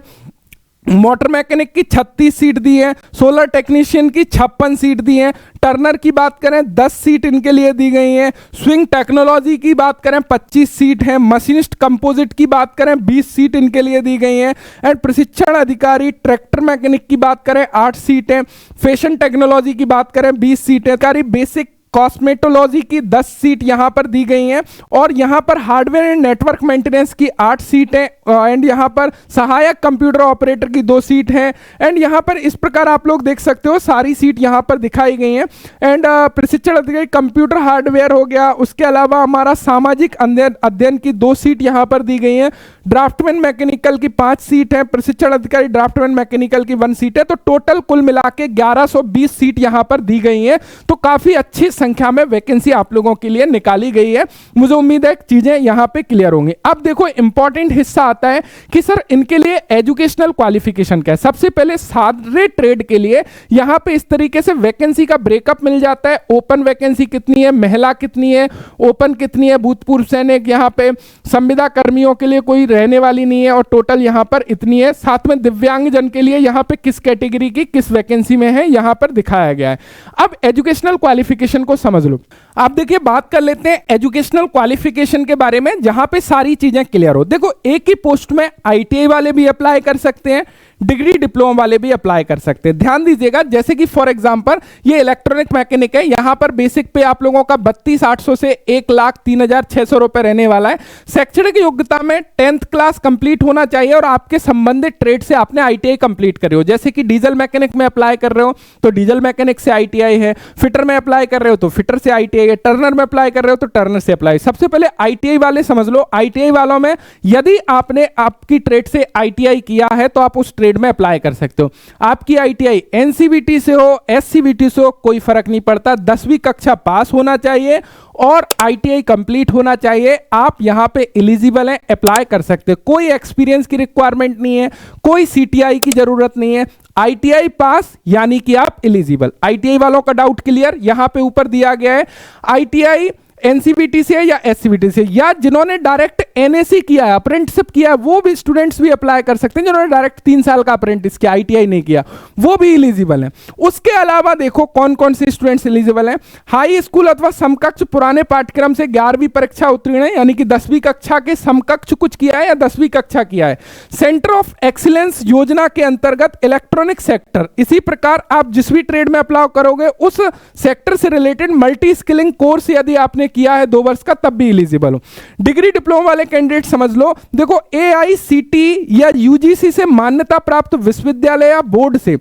मोटर मैकेनिक की 36 सीट दी है। सोलर टेक्नीशियन की 56 सीट दी है। टर्नर की बात करें 10 सीट इनके लिए दी गई हैं। स्विंग टेक्नोलॉजी की बात करें 25 सीट है। मशीनिस्ट कंपोजिट की बात करें 20 सीट इनके लिए दी गई हैं। एंड प्रशिक्षण अधिकारी ट्रैक्टर मैकेनिक की बात करें 8 सीट है। फैशन टेक्नोलॉजी की बात करें 20 सीट है। अधिकारी बेसिक कॉस्मेटोलॉजी की 10 सीट यहां पर दी गई हैं। और यहां पर हार्डवेयर एंड नेटवर्क मेंटेनेंस की 8 सीट है। एंड यहां पर सहायक कंप्यूटर ऑपरेटर की 2 सीट है। एंड यहां पर इस प्रकार आप लोग देख सकते हो सारी सीट यहां पर दिखाई गई हैं। एंड प्रशिक्षण अधिकारी कंप्यूटर हार्डवेयर हो गया। उसके अलावा हमारा सामाजिक अध्ययन की 2 सीट यहां पर दी गई हैं। ड्राफ्टमैन मैकेनिकल की 5 सीट है। प्रशिक्षण अधिकारी ड्राफ्टमैन मैकेनिकल की 1 सीट है। तो टोटल कुल मिला के 1120 सीट यहां पर दी गई हैं। तो काफी अच्छी संख्या में वैकेंसी आप लोगों के लिए निकाली गई है। मुझे उम्मीद है चीजें यहां पे क्लियर होंगी। अब देखो इंपॉर्टेंट हिस्सा आता है कि सर इनके लिए एजुकेशनल क्वालिफिकेशन क्या है। सबसे पहले सारे ट्रेड के लिए यहां पे इस तरीके से वैकेंसी का ब्रेकअप मिल जाता है। ओपन वैकेंसी कितनी है, महिला कितनी है, ओपन कितनी है, भूतपूर्व सैनिक, यहां पे संविदा कर्मियों के लिए कोई रहने वाली नहीं है और टोटल यहां पर इतनी है। साथ में दिव्यांगजन के लिए यहां पे किस कैटेगरी की किस वैकेंसी में है यहां पर दिखाया गया है। अब एजुकेशनल क्वालिफिकेशन को समझ लो। आप देखिए बात कर लेते हैं एजुकेशनल क्वालिफिकेशन के बारे में जहां पे सारी चीजें क्लियर हो। देखो एक ही पोस्ट में आईटीआई वाले भी अप्लाई कर सकते हैं, डिग्री डिप्लोमा वाले भी अप्लाई कर सकते हैं। ध्यान दीजिएगा जैसे कि फॉर एग्जांपल ये इलेक्ट्रॉनिक मैकेनिक है। यहां पर बेसिक पे आप लोगों का 32,800 से 1,03,600 रुपए रहने वाला है। शैक्षणिक योग्यता में 10th क्लास कंप्लीट होना चाहिए और आपके संबंधित ट्रेड से आपने आईटीआई कंप्लीट करी हो। जैसे कि डीजल मैकेनिक में अप्लाई कर रहे हो तो डीजल मैकेनिक से आईटीआई है। फिटर में अप्लाई कर रहे हो तो फिटर से आईटीआई है। टर्नर में अप्लाई कर रहे हो तो टर्नर से अप्लाई। सबसे पहले आईटीआई वाले समझ लो। आईटीआई वालों में यदि आपने आपकी ट्रेड से आईटीआई किया है तो आप उस ट्रेड में अप्लाई कर सकते हो। आपकी आईटीआई एनसीवीटी से हो, एससीवीटी से हो, कोई फर्क नहीं पड़ता। 10वीं कक्षा पास होना चाहिए और आईटीआई कंप्लीट होना चाहिए। आप यहां पे एलिजिबल हैं, अप्लाई कर सकते हो। कोई एक्सपीरियंस की रिक्वायरमेंट नहीं है, कोई सीटीआई की जरूरत नहीं है। आईटीआई पास यानी कि आप एलिजिबल। आईटीआई वालों का डाउट क्लियर। यहां पे ऊपर दिया गया है आईटीआई एनसीवीटी से या एससीवीटी से, या जिन्होंने डायरेक्ट एनएसी किया है, अप्रेंटिसशिप किया है, वो भी स्टूडेंट्स भी अप्लाई कर सकते हैं। जिन्होंने डायरेक्ट 3 साल का अप्रेंटिस किया, आईटीआई नहीं किया, वो भी एलिजिबल हैं। उसके अलावा देखो कौन कौन से स्टूडेंट्स एलिजिबल हैं। हाई स्कूल अथवा समकक्ष पुराने पाठ्यक्रम से 11वीं परीक्षा उत्तीर्ण है, यानी कि 10वीं कक्षा के समकक्ष कुछ किया है या 10वीं कक्षा किया है। सेंटर ऑफ एक्सीलेंस योजना के अंतर्गत इलेक्ट्रॉनिक सेक्टर, इसी प्रकार आप जिस भी ट्रेड में अप्लाई करोगे उस सेक्टर से रिलेटेड मल्टी स्किलिंग कोर्स यदि आपने किया है 2 वर्ष का तब भी एलिजिबल हो। डिग्री डिप्लोमा वाले कैंडिडेट समझ लो। देखो एआईसीटी या यूजीसी से मान्यता प्राप्त विश्वविद्यालय या बोर्ड से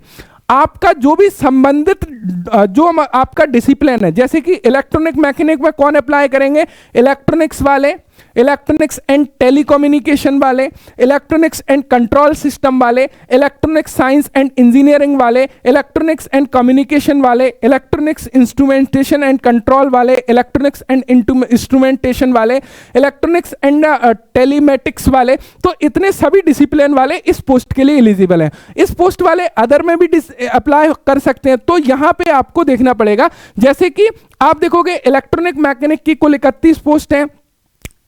आपका जो भी संबंधित जो आपका डिसिप्लिन है, जैसे कि इलेक्ट्रॉनिक मैकेनिक में कौन अप्लाई करेंगे, इलेक्ट्रॉनिक्स वाले, इलेक्ट्रॉनिक्स एंड टेलीकम्युनिकेशन वाले, इलेक्ट्रॉनिक्स एंड कंट्रोल सिस्टम वाले, इलेक्ट्रॉनिक्स साइंस एंड इंजीनियरिंग वाले, इलेक्ट्रॉनिक्स एंड कम्युनिकेशन वाले, इलेक्ट्रॉनिक्स इंस्ट्रूमेंटेशन एंड कंट्रोल वाले, इलेक्ट्रॉनिक्स एंड इंस्ट्रूमेंटेशन वाले, इलेक्ट्रॉनिक्स एंड टेलीमेटिक्स वाले। तो इतने सभी डिसिप्लिन वाले इस पोस्ट के लिए एलिजिबल हैं। इस पोस्ट वाले अदर में भी अप्लाई कर सकते हैं। तो यहां पे आपको देखना पड़ेगा, जैसे कि आप देखोगे इलेक्ट्रॉनिक मैकेनिक की कुल 31 पोस्ट हैं।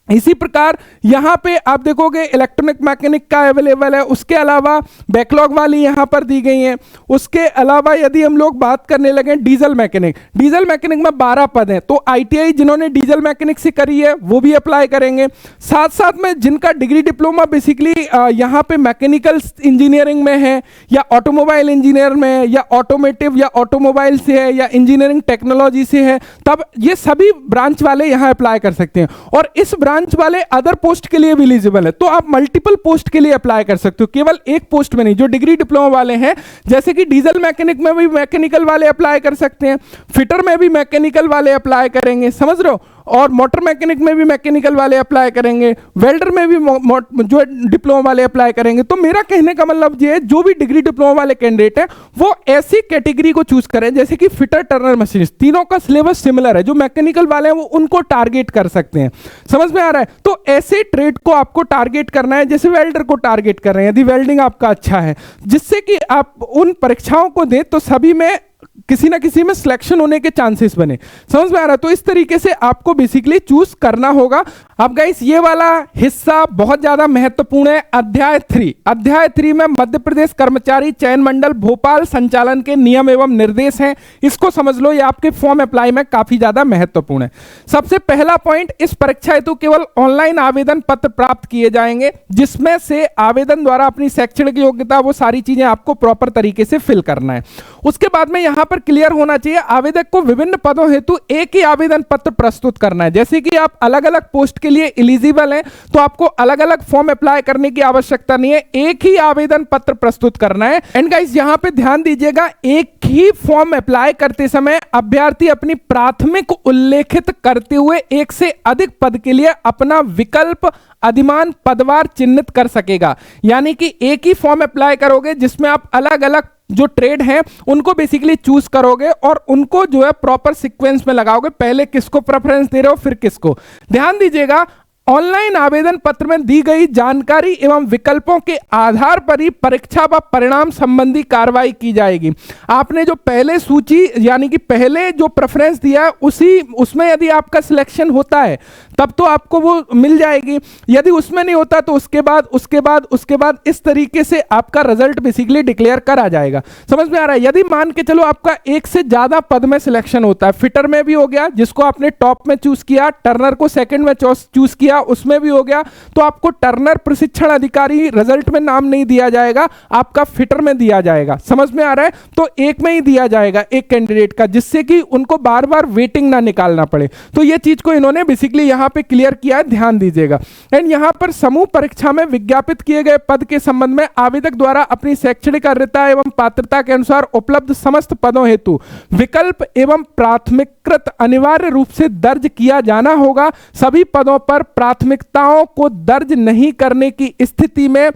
इसी प्रकार यहां पे आप देखोगे इलेक्ट्रॉनिक मैकेनिक का अवेलेबल है। उसके अलावा बैकलॉग वाली यहां पर दी गई हैं। उसके अलावा यदि हम लोग बात करने लगे डीजल मैकेनिक, डीजल मैकेनिक में 12 पद हैं। तो आईटीआई जिन्होंने डीजल मैकेनिक से करी है वो भी अप्लाई करेंगे। साथ साथ में जिनका डिग्री डिप्लोमा बेसिकली यहां पे मैकेनिकल इंजीनियरिंग में है या ऑटोमोबाइल इंजीनियर में है या ऑटोमेटिव या ऑटोमोबाइल से है या इंजीनियरिंग टेक्नोलॉजी से है, तब ये सभी ब्रांच वाले यहां अप्लाई कर सकते हैं। और इस ब्रांच वाले अदर पोस्ट के लिए भी एलिजिबल है। तो आप मल्टीपल पोस्ट के लिए अप्लाई कर सकते हो, केवल एक पोस्ट में नहीं। जो डिग्री डिप्लोमा वाले हैं, जैसे कि डीजल मैकेनिक में भी मैकेनिकल वाले अप्लाई कर सकते हैं, फिटर में भी मैकेनिकल वाले अप्लाई करेंगे, समझ रहे हो। और मोटर मैकेनिक में भी मैकेनिकल वाले अप्लाई करेंगे, वेल्डर में भी जो डिप्लोमा वाले अप्लाई करेंगे। तो मेरा कहने का मतलब ये है, जो भी डिग्री डिप्लोमा वाले कैंडिडेट हैं वो ऐसी कैटेगरी को चूज करें जैसे कि फिटर, टर्नर, मशीनिस्ट, तीनों का सिलेबस सिमिलर है। जो मैकेनिकल वाले हैं वो उनको टारगेट कर सकते हैं। समझ में आ रहा है? तो ऐसे ट्रेड को आपको टारगेट करना है जैसे वेल्डर को टारगेट कर रहे हैं, यदि वेल्डिंग आपका अच्छा है, जिससे कि आप उन परीक्षाओं को दें तो सभी में किसी ना किसी में सिलेक्शन होने के चांसेस बने। समझ में आ रहा है? तो इस तरीके से आपको बेसिकली चूज करना होगा। अब गाइस ये वाला हिस्सा बहुत ज्यादा महत्वपूर्ण है। अध्याय 3, अध्याय 3 में मध्य प्रदेश कर्मचारी चयन मंडल भोपाल संचालन के नियम एवं निर्देश हैं। इसको समझ लो, ये आपके फॉर्म अप्लाई में काफी ज्यादा महत्वपूर्ण है। सबसे पहला पॉइंट, इस परीक्षा हेतु केवल ऑनलाइन आवेदन पत्र प्राप्त किए जाएंगे, जिसमें से आवेदन द्वारा अपनी शैक्षणिक योग्यता वो सारी चीजें आपको प्रॉपर तरीके से फिल करना है। उसके बाद में यहां पर क्लियर होना चाहिए, आवेदक को विभिन्न पदों हेतु एक ही आवेदन पत्र प्रस्तुत करना है। जैसे कि आप अलग अलग पोस्ट के लिए एलिजिबल हैं तो आपको अलग अलग फॉर्म अप्लाई करने की आवश्यकता नहीं है, एक ही आवेदन पत्र प्रस्तुत करना है। एंड गाइस यहां पे ध्यान दीजिएगा, एक ही फॉर्म अप्लाई करते समय अभ्यर्थी अपनी प्राथमिक उल्लेखित करते हुए एक से अधिक पद के लिए अपना विकल्प अधिमान पदवार चिन्हित कर सकेगा। यानी कि एक ही फॉर्म अप्लाई करोगे जिसमें आप अलग अलग जो ट्रेड हैं उनको बेसिकली चूज करोगे और उनको जो है प्रॉपर सीक्वेंस में लगाओगे, पहले किसको प्रेफरेंस दे रहे हो फिर किसको। ध्यान दीजिएगा, ऑनलाइन आवेदन पत्र में दी गई जानकारी एवं विकल्पों के आधार पर ही परीक्षा व परिणाम संबंधी कार्रवाई की जाएगी। आपने जो पहले सूची यानी कि पहले जो प्रेफरेंस दिया है उसमें यदि आपका सिलेक्शन होता है तब तो आपको वो मिल जाएगी, यदि उसमें नहीं होता तो उसके बाद इस तरीके से आपका रिजल्ट बेसिकली डिक्लेयर करा जाएगा। समझ में आ रहा है? यदि मान के चलो आपका एक से ज्यादा पद में सिलेक्शन होता है, फिटर में भी हो गया जिसको आपने टॉप में चूज किया, टर्नर को सेकंड में चूज किया उसमें भी हो गया, तो आपको टर्नर प्रशिक्षण अधिकारी रिजल्ट में नाम नहीं दिया जाएगा, आपका फिटर में दिया जाएगा। समझ में आ रहा है? तो एक में ही दिया जाएगा एक कैंडिडेट का, जिससे कि उनको बार बार वेटिंग ना निकालना पड़े। तो ये चीज को इन्होंने बेसिकली यहां पे क्लियर किया है, ध्यान दीजिएगा। एंड यहां पर समूह परीक्षा में विज्ञापित किए गए पद के संबंध में आवेदक द्वारा अपनी शैक्षणिक अर्हता एवं पात्रता के अनुसार उपलब्ध समस्त पदों हेतु विकल्प एवं प्राथमिकृत अनिवार्य रूप से दर्ज किया जाना होगा। सभी पदों पर प्राथमिकताओं को दर्ज नहीं करने की स्थिति में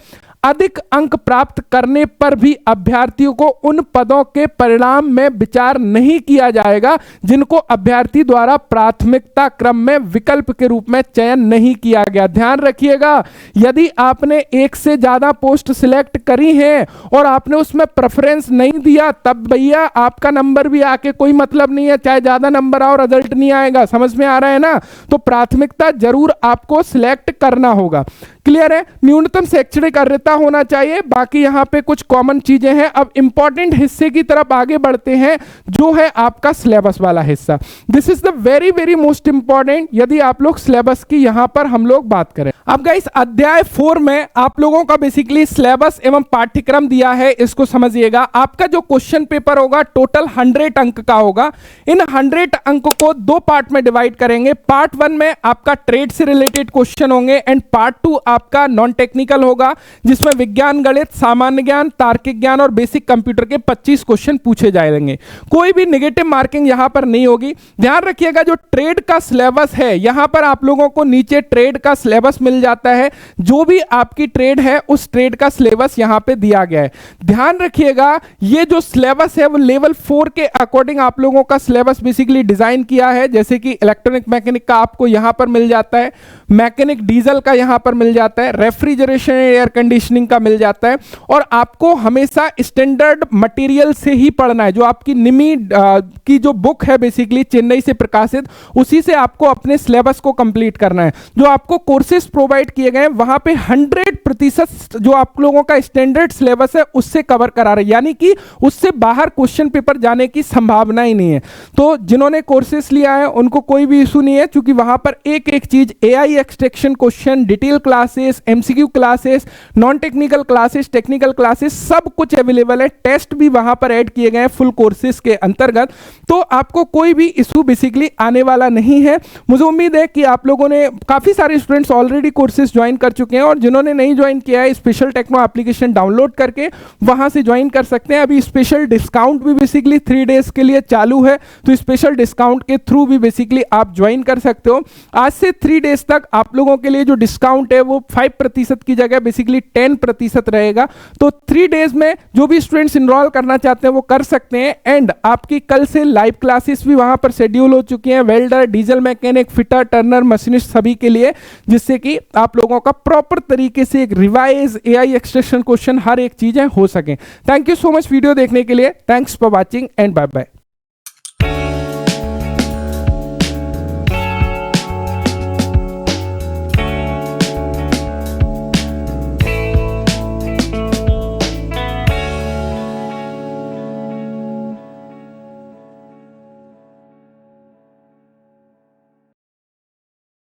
अधिक अंक प्राप्त करने पर भी अभ्यर्थियों को उन पदों के परिणाम में विचार नहीं किया जाएगा जिनको अभ्यर्थी द्वारा प्राथमिकता क्रम में विकल्प के रूप में चयन नहीं किया गया। ध्यान रखिएगा, यदि आपने एक से ज्यादा पोस्ट सिलेक्ट करी है और आपने उसमें प्रेफरेंस नहीं दिया तब भैया आपका नंबर भी आके कोई मतलब नहीं है, चाहे ज्यादा नंबर आओ रिजल्ट नहीं आएगा। समझ में आ रहा है ना? तो प्राथमिकता जरूर आपको सिलेक्ट करना होगा। क्लियर है? न्यूनतम शैक्षणिक अर्हता होना चाहिए। बाकी यहां पे कुछ कॉमन चीजें हैं। अब इंपॉर्टेंट हिस्से की तरफ आगे बढ़ते हैं, जो है आपका सिलेबस वाला हिस्सा। This is the very very most important, यदि आप लोग सिलेबस की यहां पर हम लोग बात करें। अब गाइस अध्याय 4 में आप लोगों का बेसिकली सिलेबस एवं पाठ्यक्रम दिया है, इसको समझिएगा। आपका जो क्वेश्चन पेपर होगा टोटल 100 अंक का होगा। इन 100 अंक को 2 पार्ट में डिवाइड करेंगे। पार्ट 1 में आपका ट्रेड से रिलेटेड क्वेश्चन होंगे एंड पार्ट 2 आपका नॉन टेक्निकल होगा, जिसमें विज्ञान, गणित, सामान्य ज्ञान, तार्किक ज्ञान और बेसिक कंप्यूटर के 25 क्वेश्चन पूछे जाएंगे। कोई भी नेगेटिव मार्किंग यहां पर नहीं होगी। ध्यान रखिएगा, जो ट्रेड का सिलेबस है यहां पर आप लोगों को नीचे ट्रेड का सिलेबस मिल जाता है। जो भी आपकी ट्रेड है उस ट्रेड का सिलेबस यहां पे दिया गया है। ध्यान रखिएगा, ये जो सिलेबस है वो लेवल 4 के अकॉर्डिंग आप लोगों का सिलेबस बेसिकली डिजाइन किया है। जैसे कि इलेक्ट्रॉनिक मैकेनिक का आपको यहां पर मिल जाता है, मैकेनिक डीजल का यहां पर मिल जाता है, रेफ्रिजरेशन एयर कंडीशनिंग का मिल जाता है। और आपको हमेशा स्टैंडर्ड मटेरियल से ही पढ़ना है। जो आपकी निमी की जो बुक है बेसिकली चेन्नई से प्रकाशित, उसी से आपको अपने सिलेबस को कंप्लीट करना है। जो आपको कोर्सेज प्रोवाइड किए गए हैं वहां पे 100% जो आप लोगों का स्टैंडर्ड सिलेबस है उससे कवर करा रहे हैं, यानी कि उससे बाहर क्वेश्चन पेपर जाने की संभावना ही नहीं है। तो जिन्होंने कोर्सेज लिया है उनको कोई भी इशू नहीं है, क्योंकि वहां पर एक एक चीज AI extraction question, detail class classes, MCQ classes, non technical classes, technical classes, सब कुछ अवेलेबल है। टेस्ट भी वहां पर ऐड किए गए हैं फुल कोर्सेज के अंतर्गत, तो आपको कोई भी इशू बेसिकली आने वाला नहीं है। मुझे उम्मीद है कि आप लोगों ने, काफी सारे स्टूडेंट्स ऑलरेडी कोर्सेज ज्वाइन कर चुके हैं, और जिन्होंने नहीं ज्वाइन किया है, स्पेशल टेक्नो एप्लीकेशन डाउनलोड करके वहां से ज्वाइन कर सकते हैं। अभी स्पेशल डिस्काउंट भी बेसिकली 3 डेज के लिए चालू है, तो स्पेशल डिस्काउंट के थ्रू भी बेसिकली आप ज्वाइन कर सकते हो। आज से 3 डेज तक आप लोगों के लिए जो डिस्काउंट है वो 5% की जगह बेसिकली 10% रहेगा। तो 3 डेज में जो भी स्टूडेंट्स इनरोल करना चाहते हैं वो कर सकते हैं। एंड आपकी कल से लाइव क्लासेस भी वहां पर शेड्यूल हो चुकी हैं, welder, diesel mechanic, fitter, Turner, machinist सभी के लिए, जिससे कि आप लोगों का प्रॉपर तरीके से एक रिवाइज एआई एक्सट्रैक्शन क्वेश्चन हर एक चीजें हो सके। Thank you so much video देखने के लिए। Thanks for watching and bye bye.